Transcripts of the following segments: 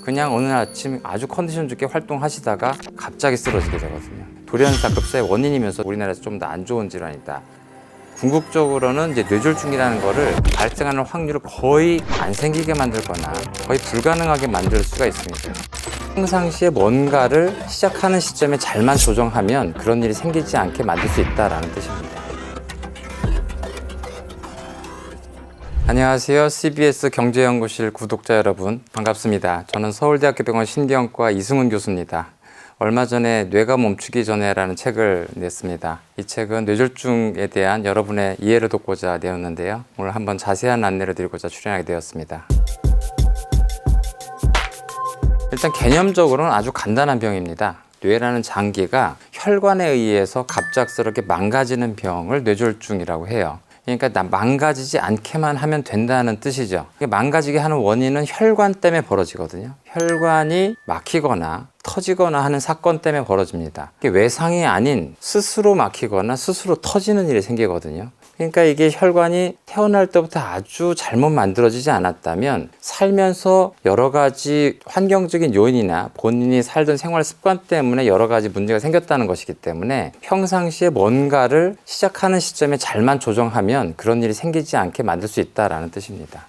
그냥 어느 아침 아주 컨디션 좋게 활동하시다가 갑자기 쓰러지게 되거든요. 돌연사급사의 원인이면서 우리나라에서 좀 더 안 좋은 질환이다. 궁극적으로는 이제 뇌졸중이라는 거를 발생하는 확률을 거의 안 생기게 만들거나 거의 불가능하게 만들 수가 있습니다. 평상시에 뭔가를 시작하는 시점에 잘만 조정하면 그런 일이 생기지 않게 만들 수 있다는 뜻입니다. 안녕하세요. CBS 경제연구실 구독자 여러분, 반갑습니다. 저는 서울대학교 병원 신경과 이승훈 교수입니다. 얼마 전에 뇌가 멈추기 전에라는 책을 냈습니다. 이 책은 뇌졸중에 대한 여러분의 이해를 돕고자 내었는데요. 오늘 한번 자세한 안내를 드리고자 출연하게 되었습니다. 일단 개념적으로는 아주 간단한 병입니다. 뇌라는 장기가 혈관에 의해서 갑작스럽게 망가지는 병을 뇌졸중이라고 해요. 그러니까 망가지지 않게만 하면 된다는 뜻이죠. 망가지게 하는 원인은 혈관 때문에 벌어지거든요. 혈관이 막히거나 터지거나 하는 사건 때문에 벌어집니다. 이게 외상이 아닌 스스로 막히거나 스스로 터지는 일이 생기거든요. 그러니까 이게 혈관이 태어날 때부터 아주 잘못 만들어지지 않았다면 살면서 여러 가지 환경적인 요인이나 본인이 살던 생활 습관 때문에 여러 가지 문제가 생겼다는 것이기 때문에 평상시에 뭔가를 시작하는 시점에 잘만 조정하면 그런 일이 생기지 않게 만들 수 있다는 뜻입니다.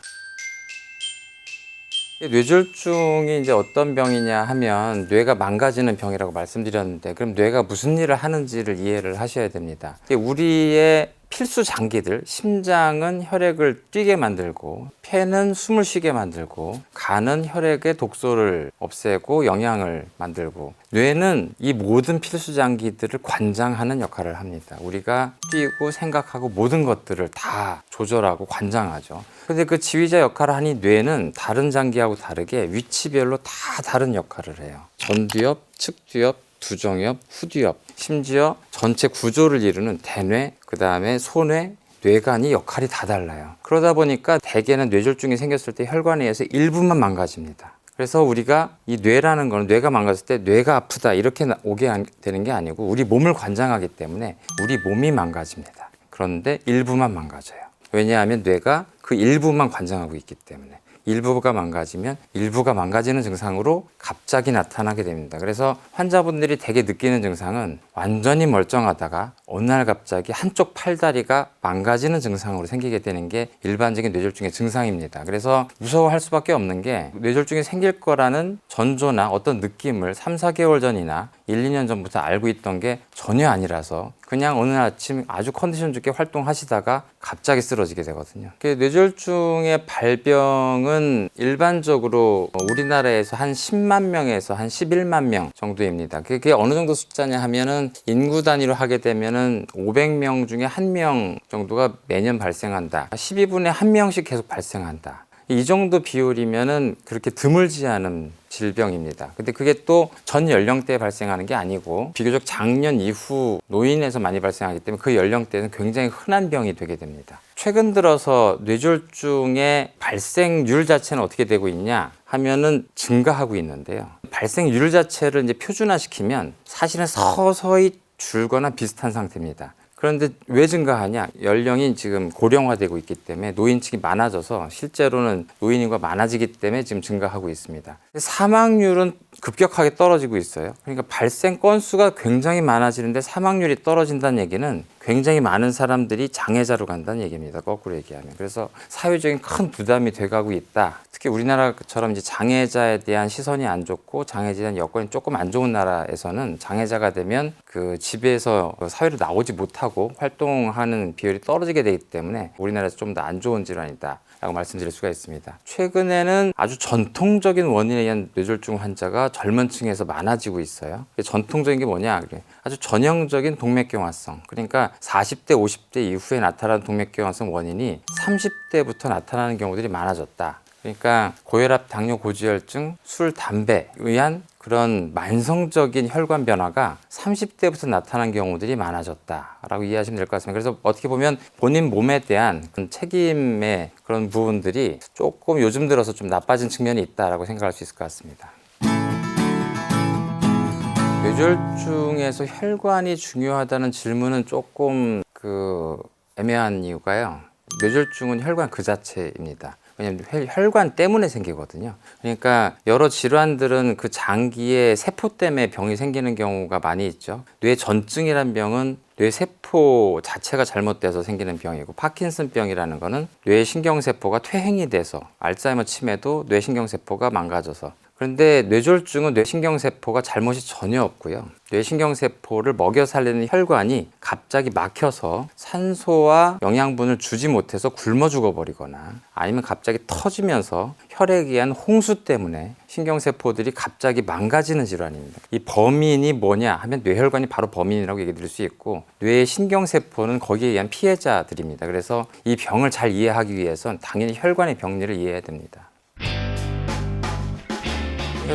뇌졸중이 이제 어떤 병이냐 하면 뇌가 망가지는 병이라고 말씀드렸는데, 그럼 뇌가 무슨 일을 하는지를 이해를 하셔야 됩니다. 우리의 필수 장기들, 심장은 혈액을 뛰게 만들고, 폐는 숨을 쉬게 만들고, 간은 혈액의 독소를 없애고 영양을 만들고, 뇌는 이 모든 필수 장기들을 관장하는 역할을 합니다. 우리가 뛰고 생각하고 모든 것들을 다 조절하고 관장하죠. 근데 그 지휘자 역할을 하니 뇌는 다른 장기하고 다르게 위치별로 다 다른 역할을 해요. 전두엽, 측두엽, 두정엽, 후두엽, 심지어 전체 구조를 이루는 대뇌, 그 다음에 소뇌, 뇌간이 역할이 다 달라요. 그러다 보니까 대개는 뇌졸중이 생겼을 때 혈관에 의해서 일부만 망가집니다. 그래서 우리가 이 뇌라는 거는 뇌가 망가졌을 때 뇌가 아프다 이렇게 오게 되는 게 아니고 우리 몸을 관장하기 때문에 우리 몸이 망가집니다. 그런데 일부만 망가져요. 왜냐하면 뇌가 그 일부만 관장하고 있기 때문에. 일부가 망가지면 일부가 망가지는 증상으로 갑자기 나타나게 됩니다. 그래서 환자분들이 대개 느끼는 증상은 완전히 멀쩡하다가 어느 날 갑자기 한쪽 팔다리가 망가지는 증상으로 생기게 되는 게 일반적인 뇌졸중의 증상입니다. 그래서 무서워할 수밖에 없는 게 뇌졸중이 생길 거라는 전조나 어떤 느낌을 3, 4개월 전이나 1, 2년 전부터 알고 있던 게 전혀 아니라서 그냥 어느 아침 아주 컨디션 좋게 활동하시다가 갑자기 쓰러지게 되거든요. 뇌졸중의 발병은 일반적으로 우리나라에서 한 10만 명에서 한 11만 명 정도입니다. 그게 어느 정도 숫자냐 하면은 인구 단위로 하게 되면은 500명 중에 1명 정도가 매년 발생한다. 12분에 1명씩 계속 발생한다. 이 정도 비율이면은 그렇게 드물지 않은 질병입니다. 근데 그게 또 전 연령대에 발생하는 게 아니고 비교적 장년 이후 노인에서 많이 발생하기 때문에 그 연령대는 굉장히 흔한 병이 되게 됩니다. 최근 들어서 뇌졸중의 발생률 자체는 어떻게 되고 있냐 하면은 증가하고 있는데요. 발생률 자체를 이제 표준화시키면 사실은 서서히 줄거나 비슷한 상태입니다. 그런데 왜 증가하냐? 연령이 지금 고령화되고 있기 때문에 노인층이 많아져서 실제로는 노인 인구가 많아지기 때문에 지금 증가하고 있습니다. 사망률은 급격하게 떨어지고 있어요. 그러니까 발생 건수가 굉장히 많아지는데 사망률이 떨어진다는 얘기는 굉장히 많은 사람들이 장애자로 간다는 얘기입니다. 거꾸로 얘기하면. 그래서 사회적인 큰 부담이 돼가고 있다. 특히 우리나라처럼 이제 장애자에 대한 시선이 안 좋고 장애자에 대한 여건이 조금 안 좋은 나라에서는 장애자가 되면 그 집에서 사회로 나오지 못하고 활동하는 비율이 떨어지게 되기 때문에 우리나라에서 좀 더 안 좋은 질환이다 라고 말씀드릴 수가 있습니다. 최근에는 아주 전통적인 원인에 의한 뇌졸중 환자가 젊은 층에서 많아지고 있어요. 전통적인 게 뭐냐? 아주 전형적인 동맥경화성. 그러니까 40대, 50대 이후에 나타나는 동맥경화성 원인이 30대부터 나타나는 경우들이 많아졌다. 그러니까 고혈압, 당뇨, 고지혈증, 술, 담배에 의한 그런 만성적인 혈관 변화가 30대부터 나타난 경우들이 많아졌다라고 이해하시면 될 것 같습니다. 그래서 어떻게 보면 본인 몸에 대한 그런 책임의 그런 부분들이 조금 요즘 들어서 좀 나빠진 측면이 있다라고 생각할 수 있을 것 같습니다. 뇌졸중에서 혈관이 중요하다는 질문은 조금 애매한 이유가요. 뇌졸중은 혈관 그 자체입니다. 왜냐하면 혈관 때문에 생기거든요. 그러니까 여러 질환들은 그 장기의 세포 때문에 병이 생기는 경우가 많이 있죠. 뇌전증이라는 병은 뇌세포 자체가 잘못돼서 생기는 병이고, 파킨슨병이라는 거는 뇌신경세포가 퇴행이 돼서, 알츠하이머 치매도 뇌신경세포가 망가져서. 그런데 뇌졸중은 뇌신경세포가 잘못이 전혀 없고요. 뇌신경세포를 먹여 살리는 혈관이 갑자기 막혀서 산소와 영양분을 주지 못해서 굶어 죽어버리거나, 아니면 갑자기 터지면서 혈액에 의한 홍수 때문에 신경세포들이 갑자기 망가지는 질환입니다. 이 범인이 뭐냐 하면 뇌혈관이 바로 범인이라고 얘기 드릴 수 있고, 뇌의 신경세포는 거기에 의한 피해자들입니다. 그래서 이 병을 잘 이해하기 위해선 당연히 혈관의 병리를 이해해야 됩니다.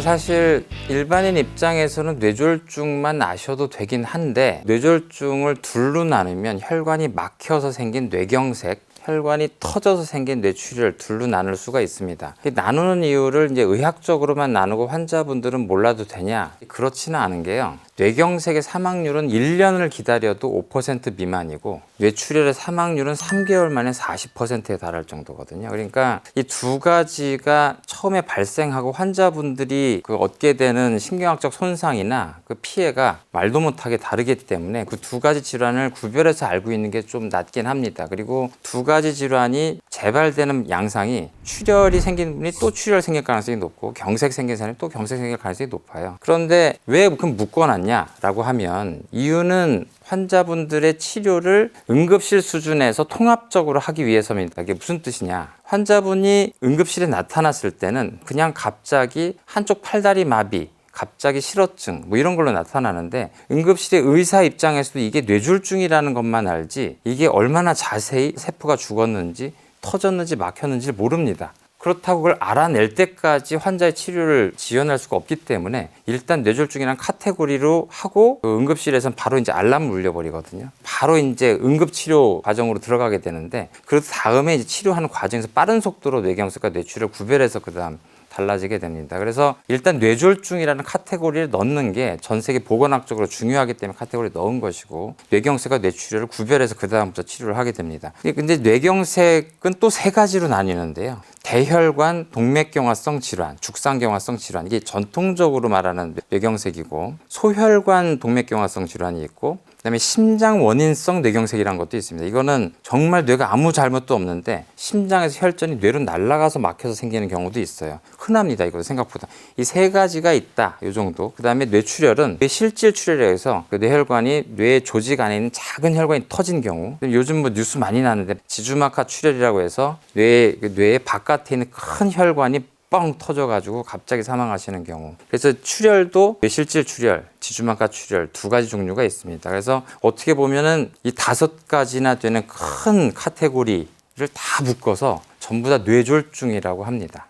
사실 일반인 입장에서는 뇌졸중만 아셔도 되긴 한데, 뇌졸중을 둘로 나누면 혈관이 막혀서 생긴 뇌경색, 혈관이 터져서 생긴 뇌출혈 둘로 나눌 수가 있습니다. 나누는 이유를 이제 의학적으로만 나누고 환자분들은 몰라도 되냐? 그렇지는 않은 게요. 뇌경색의 사망률은 1년을 기다려도 5% 미만이고, 뇌출혈의 사망률은 3개월 만에 40%에 달할 정도거든요. 그러니까 이 두 가지가 처음에 발생하고 환자분들이 얻게 되는 신경학적 손상이나 그 피해가 말도 못하게 다르기 때문에 그 두 가지 질환을 구별해서 알고 있는 게 좀 낫긴 합니다. 그리고 두 가지 질환이 재발되는 양상이, 출혈이 생긴 분이 또 출혈 생길 가능성이 높고, 경색 생긴 사람이 또 경색 생길 가능성이 높아요. 그런데 왜 그럼 묶어놨냐라고 하면, 이유는 환자분들의 치료를 응급실 수준에서 통합적으로 하기 위해서입니다. 이게 무슨 뜻이냐? 환자분이 응급실에 나타났을 때는 그냥 갑자기 한쪽 팔다리 마비, 갑자기 실어증 뭐 이런 걸로 나타나는데, 응급실의 의사 입장에서도 이게 뇌졸중이라는 것만 알지, 이게 얼마나 자세히 세포가 죽었는지 터졌는지 막혔는지 모릅니다. 그렇다고 그걸 알아낼 때까지 환자의 치료를 지연할 수가 없기 때문에, 일단 뇌졸중이라는 카테고리로 하고, 그 응급실에서는 바로 이제 알람을 울려버리거든요. 바로 이제 응급치료 과정으로 들어가게 되는데, 그 다음에 이제 치료하는 과정에서 빠른 속도로 뇌경색과 뇌출혈을 구별해서 그 다음 달라지게 됩니다. 그래서 일단 뇌졸중이라는 카테고리를 넣는 게 전 세계 보건학적으로 중요하기 때문에 카테고리에 넣은 것이고, 뇌경색과 뇌출혈을 구별해서 그 다음부터 치료를 하게 됩니다. 근데 뇌경색은 또 세 가지로 나뉘는데요. 대혈관 동맥경화성 질환, 죽상경화성 질환, 이게 전통적으로 말하는 뇌경색이고, 소혈관 동맥경화성 질환이 있고, 그다음에 심장 원인성 뇌경색이라는 것도 있습니다. 이거는 정말 뇌가 아무 잘못도 없는데 심장에서 혈전이 뇌로 날아가서 막혀서 생기는 경우도 있어요. 흔합니다. 이거 생각보다. 이 세 가지가 있다. 이 정도. 그다음에 뇌출혈은 뇌실질 출혈이라고 해서 그 뇌혈관이 뇌 조직 안에 있는 작은 혈관이 터진 경우. 요즘 뭐 뉴스 많이 나는데 지주막하 출혈이라고 해서 뇌의 바깥에 있는 큰 혈관이 뻥 터져가지고 갑자기 사망하시는 경우. 그래서 출혈도 뇌실질 출혈, 지주막하 출혈 두 가지 종류가 있습니다. 그래서 어떻게 보면은 이 5가지나 되는 큰 카테고리를 다 묶어서 전부 다 뇌졸중이라고 합니다.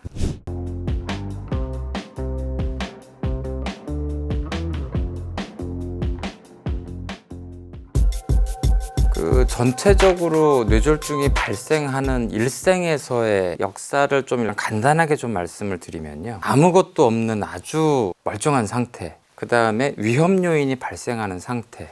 전체적으로 뇌졸중이 발생하는 일생에서의 역사를 좀 간단하게 좀 말씀을 드리면요. 아무것도 없는 아주 멀쩡한 상태, 그 다음에 위험 요인이 발생하는 상태,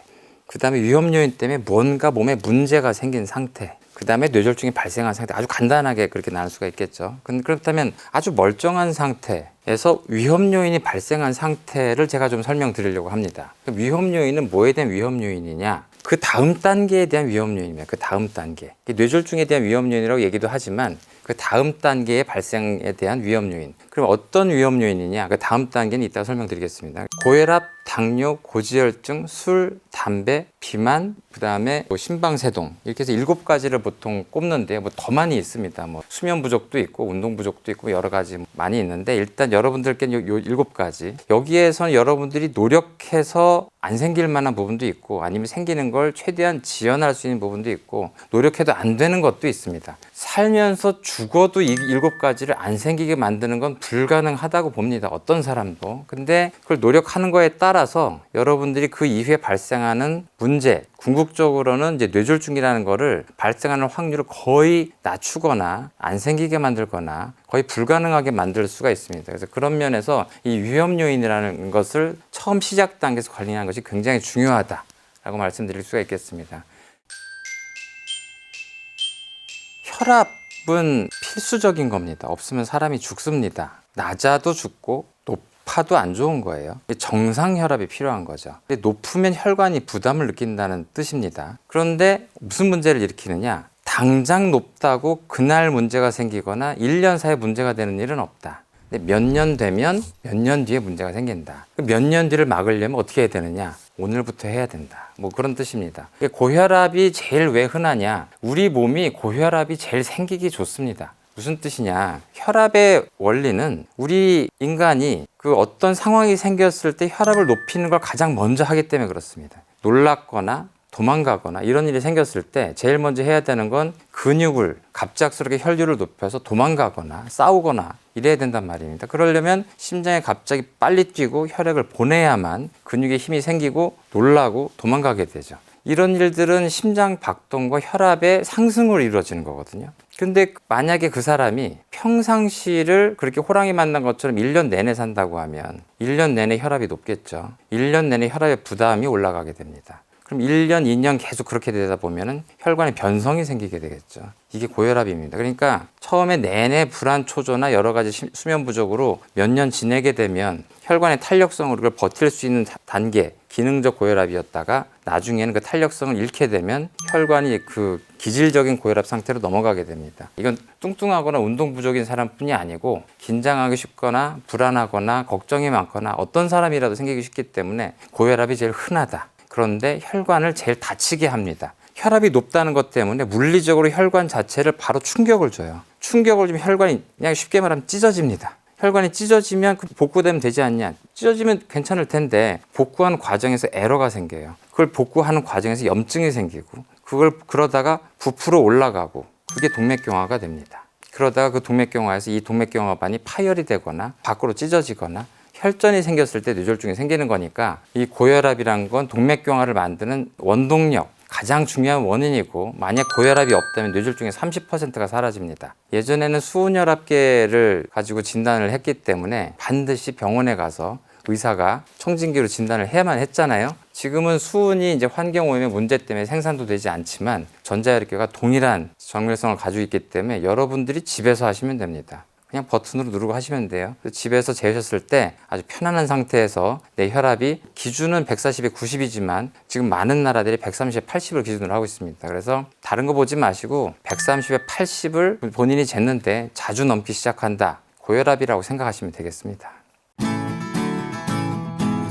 그 다음에 위험 요인 때문에 뭔가 몸에 문제가 생긴 상태, 그 다음에 뇌졸중이 발생한 상태, 아주 간단하게 그렇게 나눌 수가 있겠죠. 그렇다면 아주 멀쩡한 상태에서 위험 요인이 발생한 상태를 제가 좀 설명드리려고 합니다. 위험 요인은 뭐에 대한 위험 요인이냐? 그 다음 단계에 대한 위험 요인입니다. 그 다음 단계. 뇌졸중에 대한 위험 요인이라고 얘기도 하지만, 그 다음 단계의 발생에 대한 위험 요인. 그럼 어떤 위험 요인이냐? 그 다음 단계는 이따가 설명드리겠습니다. 고혈압, 당뇨, 고지혈증, 술, 담배, 비만, 그 다음에 심방세동, 이렇게 해서 7가지를 보통 꼽는데요. 더 많이 있습니다. 수면 부족도 있고 운동 부족도 있고 여러 가지 많이 있는데, 일단 여러분들께는 요 7가지. 여기에서는 여러분들이 노력해서 안 생길 만한 부분도 있고, 아니면 생기는 걸 최대한 지연할 수 있는 부분도 있고, 노력해도 안 되는 것도 있습니다. 살면서 죽어도 이 7가지를 안 생기게 만드는 건 불가능하다고 봅니다. 어떤 사람도. 근데 그걸 노력하는 거에 따라서 여러분들이 그 이후에 발생하는 문제, 궁극적으로는 이제 뇌졸중이라는 거를 발생하는 확률을 거의 낮추거나 안 생기게 만들거나 거의 불가능하게 만들 수가 있습니다. 그래서 그런 면에서 이 위험 요인이라는 것을 처음 시작 단계에서 관리하는 것이 굉장히 중요하다라고 말씀드릴 수가 있겠습니다. 혈압은 필수적인 겁니다. 없으면 사람이 죽습니다. 낮아도 죽고 높아도 안 좋은 거예요. 정상 혈압이 필요한 거죠. 높으면 혈관이 부담을 느낀다는 뜻입니다. 그런데 무슨 문제를 일으키느냐? 당장 높다고 그날 문제가 생기거나 1년 사이에 문제가 되는 일은 없다. 근데 몇 년 되면 몇 년 뒤에 문제가 생긴다. 몇 년 뒤를 막으려면 어떻게 해야 되느냐? 오늘부터 해야 된다. 뭐 그런 뜻입니다. 고혈압이 제일 왜 흔하냐? 우리 몸이 고혈압이 제일 생기기 좋습니다. 무슨 뜻이냐? 혈압의 원리는 우리 인간이 그 어떤 상황이 생겼을 때 혈압을 높이는 걸 가장 먼저 하기 때문에 그렇습니다. 놀랍거나 도망가거나 이런 일이 생겼을 때 제일 먼저 해야 되는 건 근육을 갑작스럽게 혈류를 높여서 도망가거나 싸우거나 이래야 된단 말입니다. 그러려면 심장이 갑자기 빨리 뛰고 혈액을 보내야만 근육에 힘이 생기고 놀라고 도망가게 되죠. 이런 일들은 심장 박동과 혈압의 상승으로 이루어지는 거거든요. 근데 만약에 그 사람이 평상시를 그렇게 호랑이 만난 것처럼 1년 내내 산다고 하면 1년 내내 혈압이 높겠죠. 1년 내내 혈압의 부담이 올라가게 됩니다. 그럼 1년, 2년 계속 그렇게 되다 보면은 혈관에 변성이 생기게 되겠죠. 이게 고혈압입니다. 그러니까 처음에 내내 불안 초조나 여러 가지 수면 부족으로 몇 년 지내게 되면 혈관의 탄력성으로 그걸 버틸 수 있는 단계, 기능적 고혈압이었다가 나중에는 그 탄력성을 잃게 되면 혈관이 그 기질적인 고혈압 상태로 넘어가게 됩니다. 이건 뚱뚱하거나 운동 부족인 사람뿐이 아니고 긴장하기 쉽거나 불안하거나 걱정이 많거나 어떤 사람이라도 생기기 쉽기 때문에 고혈압이 제일 흔하다. 그런데 혈관을 제일 다치게 합니다. 혈압이 높다는 것 때문에 물리적으로 혈관 자체를 바로 충격을 줘요. 충격을 주면 혈관이 그냥 쉽게 말하면 찢어집니다. 혈관이 찢어지면 복구되면 되지 않냐. 찢어지면 괜찮을 텐데 복구하는 과정에서 에러가 생겨요. 그걸 복구하는 과정에서 염증이 생기고 그걸 그러다가 부풀어 올라가고 그게 동맥경화가 됩니다. 그러다가 그 동맥경화에서 이 동맥경화반이 파열이 되거나 밖으로 찢어지거나 혈전이 생겼을 때 뇌졸중이 생기는 거니까 이 고혈압이란 건 동맥경화를 만드는 원동력, 가장 중요한 원인이고 만약 고혈압이 없다면 뇌졸중의 30%가 사라집니다. 예전에는 수은혈압계를 가지고 진단을 했기 때문에 반드시 병원에 가서 의사가 청진기로 진단을 해야만 했잖아요. 지금은 수은이 이제 환경오염의 문제 때문에 생산도 되지 않지만 전자혈액계가 동일한 정밀성을 가지고 있기 때문에 여러분들이 집에서 하시면 됩니다. 그냥 버튼으로 누르고 하시면 돼요. 집에서 재셨을 때 아주 편안한 상태에서 내 혈압이 기준은 140에 90이지만 지금 많은 나라들이 130에 80을 기준으로 하고 있습니다. 그래서 다른 거 보지 마시고 130에 80을 본인이 쟀는데 자주 넘기 시작한다. 고혈압이라고 생각하시면 되겠습니다.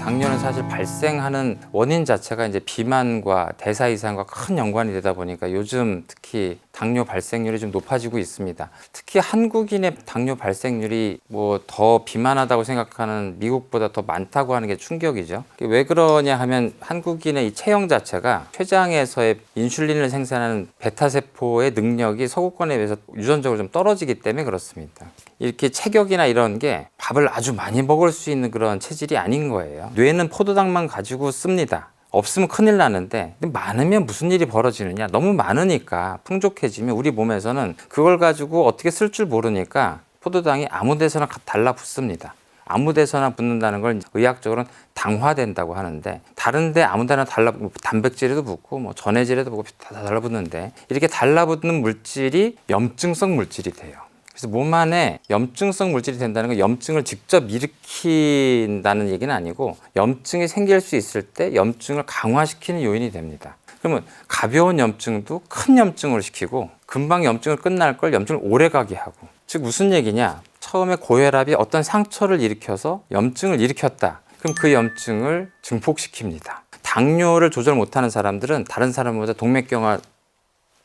당뇨는 사실 발생하는 원인 자체가 이제 비만과 대사 이상과 큰 연관이 되다 보니까 요즘 특히 당뇨 발생률이 좀 높아지고 있습니다. 특히 한국인의 당뇨 발생률이 뭐 더 비만하다고 생각하는 미국보다 더 많다고 하는 게 충격이죠. 왜 그러냐 하면 한국인의 이 체형 자체가 췌장에서의 인슐린을 생산하는 베타세포의 능력이 서구권에 비해서 유전적으로 좀 떨어지기 때문에 그렇습니다. 이렇게 체격이나 이런 게 밥을 아주 많이 먹을 수 있는 그런 체질이 아닌 거예요. 뇌는 포도당만 가지고 씁니다. 없으면 큰일 나는데 많으면 무슨 일이 벌어지느냐. 너무 많으니까 풍족해지면 우리 몸에서는 그걸 가지고 어떻게 쓸 줄 모르니까 포도당이 아무 데서나 달라붙습니다. 아무 데서나 붙는다는 걸 의학적으로는 당화된다고 하는데 다른 데 아무 데나 단백질에도 붙고 뭐 전해질에도 붙고 다 달라붙는데 이렇게 달라붙는 물질이 염증성 물질이 돼요. 그래서 몸 안에 염증성 물질이 된다는 건 염증을 직접 일으킨다는 얘기는 아니고 염증이 생길 수 있을 때 염증을 강화시키는 요인이 됩니다. 그러면 가벼운 염증도 큰 염증으로 시키고 금방 염증을 끝날 걸 염증을 오래 가게 하고 즉 무슨 얘기냐 처음에 고혈압이 어떤 상처를 일으켜서 염증을 일으켰다. 그럼 그 염증을 증폭시킵니다. 당뇨를 조절 못하는 사람들은 다른 사람보다 동맥경화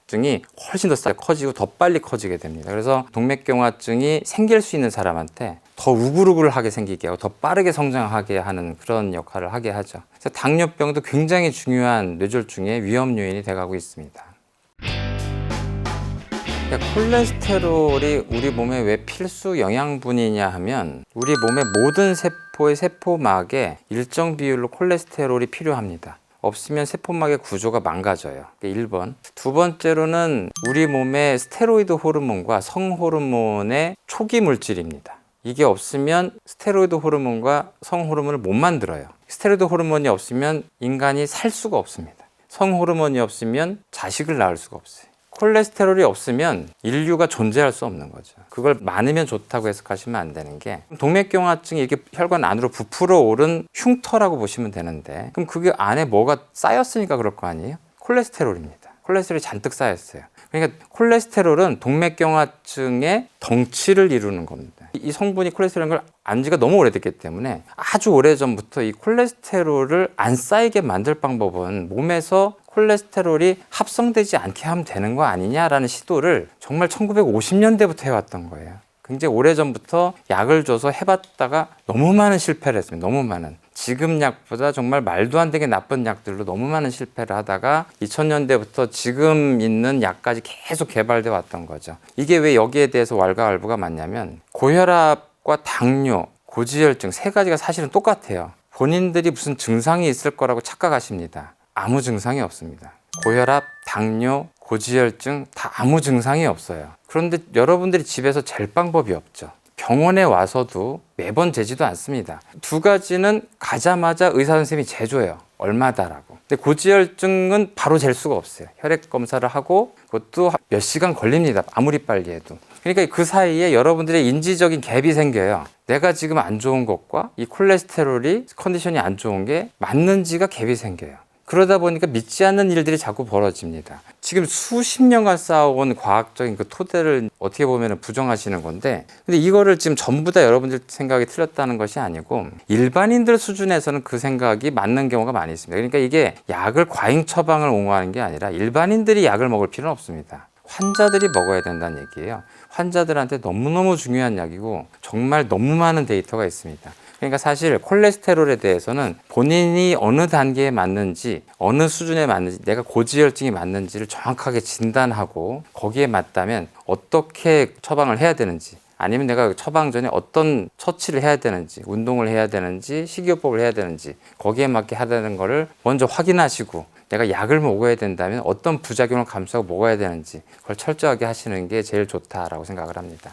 증이 훨씬 더 커지고 더 빨리 커지게 됩니다. 그래서 동맥경화증이 생길 수 있는 사람한테 더 우글우글하게 생기게 하고 더 빠르게 성장하게 하는 그런 역할을 하게 하죠. 그래서 당뇨병도 굉장히 중요한 뇌졸중의 위험 요인이 돼가고 있습니다. 콜레스테롤이 우리 몸의 왜 필수 영양분이냐 하면 우리 몸의 모든 세포의 세포막에 일정 비율로 콜레스테롤이 필요합니다. 없으면 세포막의 구조가 망가져요. 1번. 두 번째로는 우리 몸의 스테로이드 호르몬과 성호르몬의 초기 물질입니다. 이게 없으면 스테로이드 호르몬과 성호르몬을 못 만들어요. 스테로이드 호르몬이 없으면 인간이 살 수가 없습니다. 성호르몬이 없으면 자식을 낳을 수가 없어요. 콜레스테롤이 없으면 인류가 존재할 수 없는 거죠. 그걸 많으면 좋다고 해석하시면 안 되는 게, 동맥경화증이 이렇게 혈관 안으로 부풀어 오른 흉터라고 보시면 되는데, 그럼 그게 안에 뭐가 쌓였으니까 그럴 거 아니에요? 콜레스테롤입니다. 콜레스테롤이 잔뜩 쌓였어요. 그러니까 콜레스테롤은 동맥경화증의 덩치를 이루는 겁니다. 이 성분이 콜레스테롤인 걸 안 지가 너무 오래됐기 때문에 아주 오래전부터 이 콜레스테롤을 안 쌓이게 만들 방법은 몸에서 콜레스테롤이 합성되지 않게 하면 되는 거 아니냐라는 시도를 정말 1950년대부터 해왔던 거예요. 굉장히 오래전부터 약을 줘서 해봤다가 너무 많은 실패를 했습니다. 너무 많은. 지금 약보다 정말 말도 안 되게 나쁜 약들로 너무 많은 실패를 하다가 2000년대부터 지금 있는 약까지 계속 개발돼 왔던 거죠. 이게 왜 여기에 대해서 왈가왈부가 많냐면, 고혈압과 당뇨, 고지혈증 세 가지가 사실은 똑같아요. 본인들이 무슨 증상이 있을 거라고 착각하십니다. 아무 증상이 없습니다. 고혈압, 당뇨, 고지혈증 다 아무 증상이 없어요. 그런데 여러분들이 집에서 잴 방법이 없죠. 병원에 와서도 매번 재지도 않습니다. 두 가지는 가자마자 의사 선생님이 재줘요. 얼마다라고. 근데 고지혈증은 바로 잴 수가 없어요. 혈액 검사를 하고 그것도 몇 시간 걸립니다. 아무리 빨리 해도. 그러니까 그 사이에 여러분들의 인지적인 갭이 생겨요. 내가 지금 안 좋은 것과 이 콜레스테롤이 컨디션이 안 좋은 게 맞는지가 갭이 생겨요. 그러다 보니까 믿지 않는 일들이 자꾸 벌어집니다. 지금 수십 년간 쌓아온 과학적인 그 토대를 어떻게 보면 부정하시는 건데, 근데 이거를 지금 전부 다 여러분들 생각이 틀렸다는 것이 아니고, 일반인들 수준에서는 그 생각이 맞는 경우가 많이 있습니다. 그러니까 이게 약을 과잉 처방을 옹호하는 게 아니라 일반인들이 약을 먹을 필요는 없습니다. 환자들이 먹어야 된다는 얘기예요. 환자들한테 너무너무 중요한 약이고 정말 너무 많은 데이터가 있습니다. 그러니까 사실 콜레스테롤에 대해서는 본인이 어느 단계에 맞는지, 어느 수준에 맞는지, 내가 고지혈증이 맞는지를 정확하게 진단하고 거기에 맞다면 어떻게 처방을 해야 되는지, 아니면 내가 처방 전에 어떤 처치를 해야 되는지, 운동을 해야 되는지, 식이요법을 해야 되는지 거기에 맞게 하라는 거를 먼저 확인하시고, 내가 약을 먹어야 된다면 어떤 부작용을 감수하고 먹어야 되는지 그걸 철저하게 하시는 게 제일 좋다라고 생각을 합니다.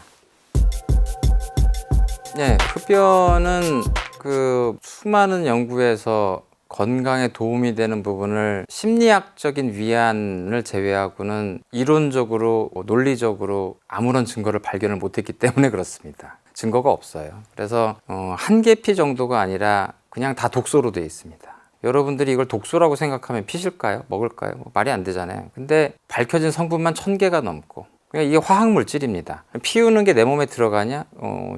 네, 흡연은 그 수많은 연구에서 건강에 도움이 되는 부분을 심리학적인 위안을 제외하고는 이론적으로, 논리적으로 아무런 증거를 발견을 못했기 때문에 그렇습니다. 증거가 없어요. 그래서 한 개 피 정도가 아니라 그냥 다 독소로 되어 있습니다. 여러분들이 이걸 독소라고 생각하면 피실까요? 먹을까요? 말이 안 되잖아요. 근데 밝혀진 성분만 1000개가 넘고, 그러니까 이게 화학 물질입니다. 피우는 게 내 몸에 들어가냐?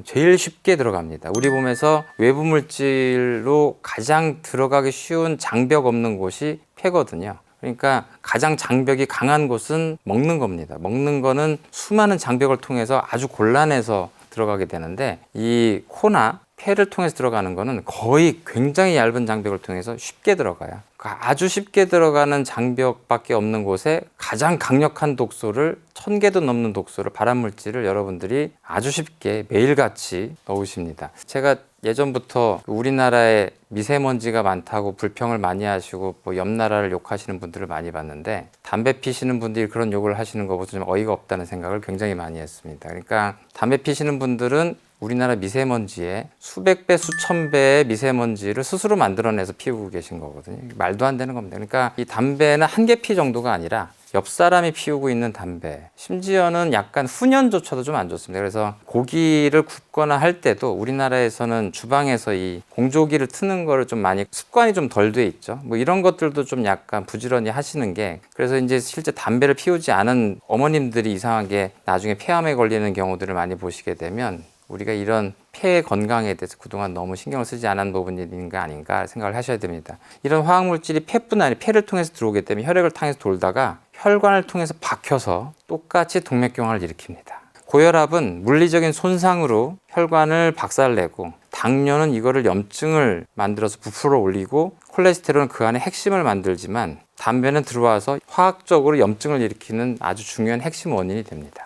제일 쉽게 들어갑니다. 우리 몸에서 외부 물질로 가장 들어가기 쉬운 장벽 없는 곳이 폐거든요. 그러니까 가장 장벽이 강한 곳은 먹는 겁니다. 먹는 거는 수많은 장벽을 통해서 아주 곤란해서 들어가게 되는데, 이 코나 폐를 통해서 들어가는 거는 거의 굉장히 얇은 장벽을 통해서 쉽게 들어가요. 아주 쉽게 들어가는 장벽밖에 없는 곳에 가장 강력한 독소를, 1000개도 넘는 독소를, 발암물질을 여러분들이 아주 쉽게 매일같이 넣으십니다. 제가 예전부터 우리나라에 미세먼지가 많다고 불평을 많이 하시고 옆 나라를 욕하시는 분들을 많이 봤는데, 담배 피시는 분들이 그런 욕을 하시는 것보다 좀 어이가 없다는 생각을 굉장히 많이 했습니다. 그러니까 담배 피시는 분들은 우리나라 미세먼지에 수백 배, 수천 배의 미세먼지를 스스로 만들어내서 피우고 계신 거거든요. 말도 안 되는 겁니다. 그러니까 이 담배는 한 개 피 정도가 아니라 옆 사람이 피우고 있는 담배, 심지어는 약간 훈연조차도 좀 안 좋습니다. 그래서 고기를 굽거나 할 때도 우리나라에서는 주방에서 이 공조기를 트는 거를 좀 많이 습관이 좀 덜 돼 있죠. 뭐 이런 것들도 좀 약간 부지런히 하시는 게, 그래서 이제 실제 담배를 피우지 않은 어머님들이 이상하게 나중에 폐암에 걸리는 경우들을 많이 보시게 되면, 우리가 이런 폐 건강에 대해서 그동안 너무 신경을 쓰지 않은 부분이 아닌가 생각을 하셔야 됩니다. 이런 화학물질이 폐뿐 아니라 폐를 통해서 들어오기 때문에 혈액을 통해서 돌다가 혈관을 통해서 박혀서 똑같이 동맥경화를 일으킵니다. 고혈압은 물리적인 손상으로 혈관을 박살내고, 당뇨는 이거를 염증을 만들어서 부풀어 올리고, 콜레스테롤은 그 안에 핵심을 만들지만, 담배는 들어와서 화학적으로 염증을 일으키는 아주 중요한 핵심 원인이 됩니다.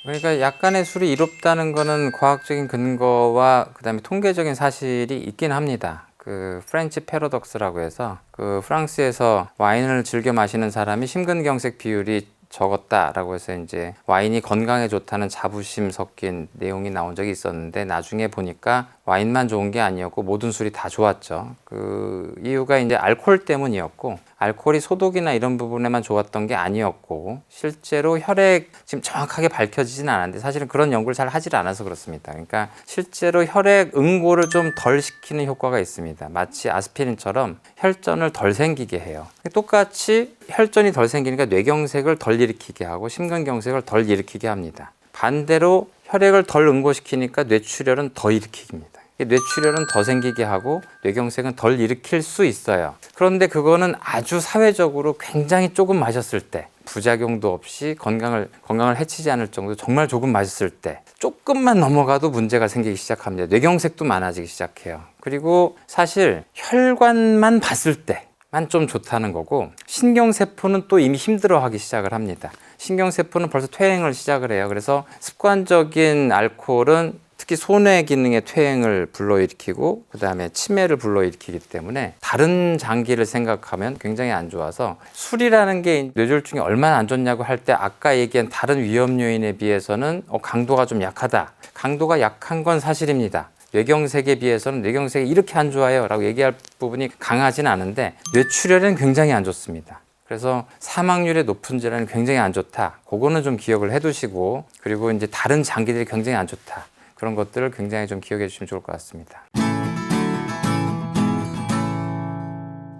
그러니까 약간의 술이 이롭다는 거는 과학적인 근거와 그다음에 통계적인 사실이 있긴 합니다. 그 프렌치 패러독스라고 해서, 그 프랑스에서 와인을 즐겨 마시는 사람이 심근경색 비율이 적었다라고 해서 이제 와인이 건강에 좋다는 자부심 섞인 내용이 나온 적이 있었는데, 나중에 보니까 와인만 좋은 게 아니었고 모든 술이 다 좋았죠. 그 이유가 이제 알코올 때문이었고, 알코올이 소독이나 이런 부분에만 좋았던 게 아니었고 실제로 혈액 지금 정확하게 밝혀지진 않았는데 사실은 그런 연구를 잘 하질 않아서 그렇습니다. 그러니까 실제로 혈액 응고를 좀 덜 시키는 효과가 있습니다. 마치 아스피린처럼 혈전을 덜 생기게 해요. 똑같이 혈전이 덜 생기니까 뇌경색을 덜 일으키게 하고 심근경색을 덜 일으키게 합니다. 반대로 혈액을 덜 응고시키니까 뇌출혈은 더 일으킵니다. 뇌출혈은 더 생기게 하고 뇌경색은 덜 일으킬 수 있어요. 그런데 그거는 아주 사회적으로 굉장히 조금 마셨을 때, 부작용도 없이 건강을 해치지 않을 정도 정말 조금 마셨을 때 조금만 넘어가도 문제가 생기기 시작합니다. 뇌경색도 많아지기 시작해요. 그리고 사실 혈관만 봤을 때만 좀 좋다는 거고 신경세포는 또 이미 힘들어하기 시작을 합니다. 신경세포는 벌써 퇴행을 시작을 해요. 그래서 습관적인 알코올은 특히 소뇌 기능의 퇴행을 불러일으키고 그 다음에 치매를 불러일으키기 때문에 다른 장기를 생각하면 굉장히 안 좋아서 술이라는 게 뇌졸중에 얼마나 안 좋냐고 할 때 아까 얘기한 다른 위험 요인에 비해서는 강도가 좀 약하다. 강도가 약한 건 사실입니다. 뇌경색에 비해서는 뇌경색이 이렇게 안 좋아요 라고 얘기할 부분이 강하진 않은데 뇌출혈은 굉장히 안 좋습니다. 그래서 사망률이 높은 질환은 굉장히 안 좋다. 그거는 좀 기억을 해두시고 그리고 이제 다른 장기들이 굉장히 안 좋다. 그런 것들을 굉장히 좀 기억해 주시면 좋을 것 같습니다.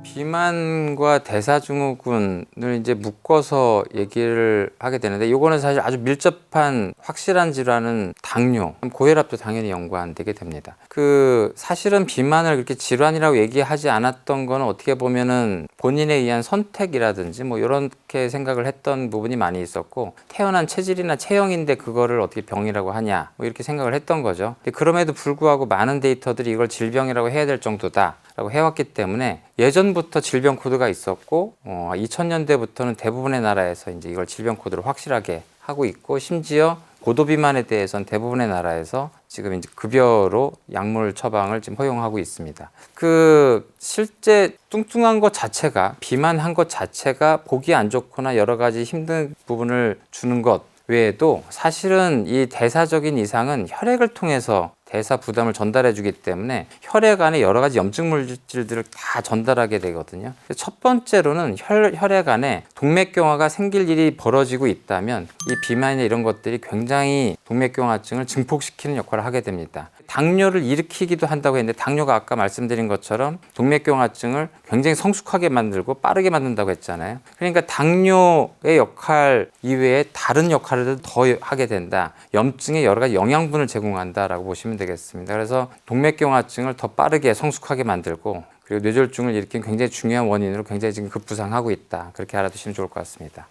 비만과 대사증후군을 이제 묶어서 얘기를 하게 되는데 이거는 사실 아주 밀접한 확실한 질환은 당뇨, 고혈압도 당연히 연관되게 됩니다. 사실은 비만을 그렇게 질환이라고 얘기하지 않았던 거는 어떻게 보면은 본인에 의한 선택이라든지 뭐 이렇게 생각을 했던 부분이 많이 있었고 태어난 체질이나 체형인데 그거를 어떻게 병이라고 하냐 뭐 이렇게 생각을 했던 거죠. 근데 그럼에도 불구하고 많은 데이터들이 이걸 질병이라고 해야 될 정도다 라고 해왔기 때문에 예전부터 질병 코드가 있었고 2000년대부터는 대부분의 나라에서 이제 이걸 질병 코드를 확실하게 하고 있고 심지어 고도비만에 대해서는 대부분의 나라에서 지금 이제 급여로 약물 처방을 지금 허용하고 있습니다. 실제 뚱뚱한 것 자체가 비만한 것 자체가 보기 안 좋거나 여러 가지 힘든 부분을 주는 것 외에도 사실은 이 대사적인 이상은 혈액을 통해서 대사 부담을 전달해 주기 때문에 혈액 안에 여러 가지 염증 물질들을 다 전달하게 되거든요. 첫 번째로는 혈액 안에 동맥경화가 생길 일이 벌어지고 있다면 이 비만이나 이런 것들이 굉장히 동맥경화증을 증폭시키는 역할을 하게 됩니다. 당뇨를 일으키기도 한다고 했는데 당뇨가 아까 말씀드린 것처럼 동맥경화증을 굉장히 성숙하게 만들고 빠르게 만든다고 했잖아요. 그러니까 당뇨의 역할 이외에 다른 역할을 더 하게 된다. 염증에 여러 가지 영양분을 제공한다라고 보시면 되겠습니다. 그래서 동맥경화증을 더 빠르게 성숙하게 만들고 그리고 뇌졸중을 일으키는 굉장히 중요한 원인으로 굉장히 지금 급부상하고 있다. 그렇게 알아두시면 좋을 것 같습니다.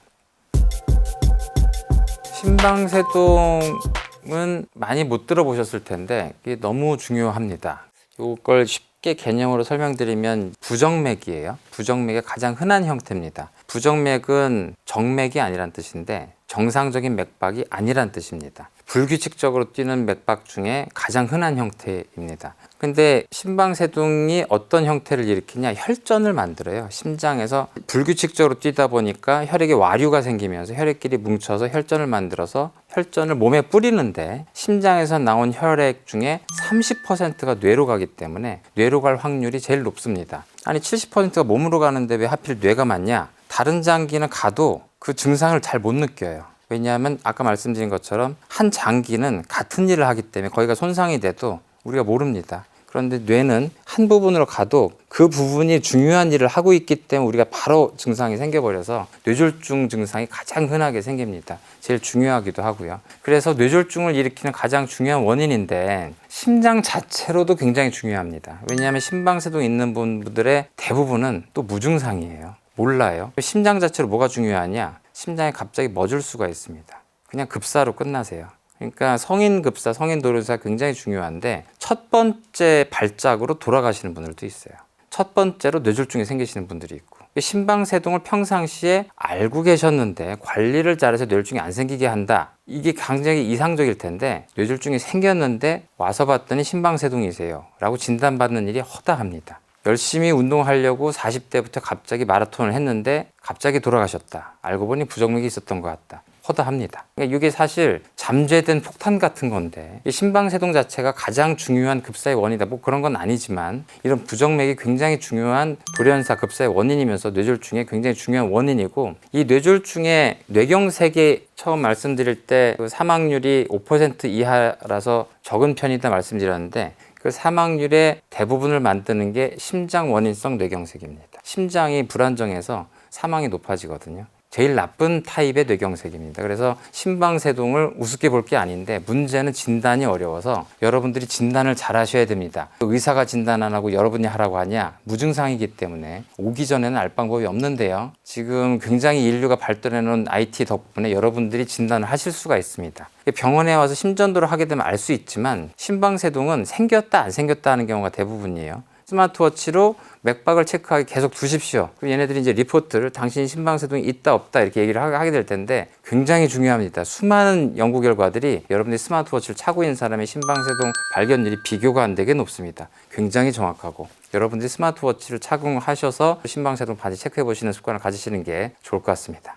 심방세동은 많이 못 들어보셨을 텐데 이게 너무 중요합니다. 이걸 쉽게 개념으로 설명드리면 부정맥이에요. 부정맥의 가장 흔한 형태입니다. 부정맥은 정맥이 아니란 뜻인데 정상적인 맥박이 아니란 뜻입니다. 불규칙적으로 뛰는 맥박 중에 가장 흔한 형태입니다. 근데 심방세동이 어떤 형태를 일으키냐? 혈전을 만들어요. 심장에서 불규칙적으로 뛰다 보니까 혈액에 와류가 생기면서 혈액끼리 뭉쳐서 혈전을 만들어서 혈전을 몸에 뿌리는데 심장에서 나온 혈액 중에 30%가 뇌로 가기 때문에 뇌로 갈 확률이 제일 높습니다. 아니 70%가 몸으로 가는데 왜 하필 뇌가 많냐? 다른 장기는 가도 그 증상을 잘 못 느껴요. 왜냐하면 아까 말씀드린 것처럼 한 장기는 같은 일을 하기 때문에 거기가 손상이 돼도 우리가 모릅니다. 그런데 뇌는 한 부분으로 가도 그 부분이 중요한 일을 하고 있기 때문에 우리가 바로 증상이 생겨버려서 뇌졸중 증상이 가장 흔하게 생깁니다. 제일 중요하기도 하고요. 그래서 뇌졸중을 일으키는 가장 중요한 원인인데 심장 자체로도 굉장히 중요합니다. 왜냐하면 심방세동 있는 분들의 대부분은 또 무증상이에요. 몰라요. 심장 자체로 뭐가 중요하냐? 심장이 갑자기 멎을 수가 있습니다. 그냥 급사로 끝나세요. 그러니까 성인 급사, 성인 도로사 굉장히 중요한데 첫 번째 발작으로 돌아가시는 분들도 있어요. 첫 번째로 뇌졸중이 생기시는 분들이 있고 심방세동을 평상시에 알고 계셨는데 관리를 잘해서 뇌졸중이 안 생기게 한다. 이게 굉장히 이상적일 텐데 뇌졸중이 생겼는데 와서 봤더니 심방세동이세요 라고 진단받는 일이 허다합니다. 열심히 운동하려고 40대부터 갑자기 마라톤을 했는데 갑자기 돌아가셨다. 알고 보니 부정맥이 있었던 것 같다. 허다합니다. 그러니까 이게 사실 잠재된 폭탄 같은 건데 이 심방세동 자체가 가장 중요한 급사의 원인이다. 뭐 그런 건 아니지만 이런 부정맥이 굉장히 중요한 돌연사 급사의 원인이면서 뇌졸중의 굉장히 중요한 원인이고 이 뇌졸중의 뇌경색이 처음 말씀드릴 때 그 사망률이 5% 이하라서 적은 편이다 말씀드렸는데 그 사망률의 대부분을 만드는 게 심장 원인성 뇌경색입니다. 심장이 불안정해서 사망이 높아지거든요. 제일 나쁜 타입의 뇌경색입니다. 그래서 심방세동을 우습게 볼 게 아닌데 문제는 진단이 어려워서 여러분들이 진단을 잘 하셔야 됩니다. 의사가 진단 안 하고 여러분이 하라고 하냐? 무증상이기 때문에 오기 전에는 알 방법이 없는데요. 지금 굉장히 인류가 발전해 놓은 IT 덕분에 여러분들이 진단을 하실 수가 있습니다. 병원에 와서 심전도를 하게 되면 알 수 있지만 심방세동은 생겼다 안 생겼다 하는 경우가 대부분이에요. 스마트워치로 맥박을 체크하게 계속 두십시오. 그럼 얘네들이 이제 리포트를 당신이 심방세동이 있다 없다 이렇게 얘기를 하게 될 텐데 굉장히 중요합니다. 수많은 연구 결과들이 여러분들이 스마트워치를 차고 있는 사람의 심방세동 발견율이 비교가 안 되게 높습니다. 굉장히 정확하고 여러분들이 스마트워치를 착용하셔서 심방세동 반드시 체크해 보시는 습관을 가지시는 게 좋을 것 같습니다.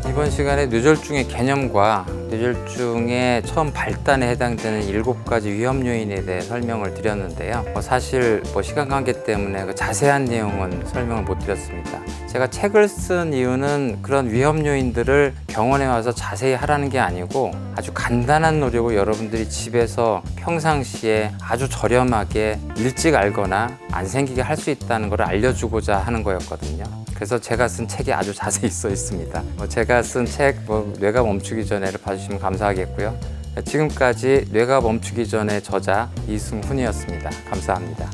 이번 시간에 뇌졸중의 개념과 뇌졸중의 처음 발단에 해당되는 7가지 위험 요인에 대해 설명을 드렸는데요. 사실 시간 관계 때문에 그 자세한 내용은 설명을 못 드렸습니다. 제가 책을 쓴 이유는 그런 위험 요인들을 병원에 와서 자세히 하라는 게 아니고 아주 간단한 노력을 여러분들이 집에서 평상시에 아주 저렴하게 일찍 알거나 안 생기게 할 수 있다는 걸 알려주고자 하는 거였거든요. 그래서 제가 쓴 책이 아주 자세히 써 있습니다. 제가 쓴 책 뇌가 멈추기 전에를 봐주시면 감사하겠고요. 지금까지 뇌가 멈추기 전의 저자 이승훈이었습니다. 감사합니다.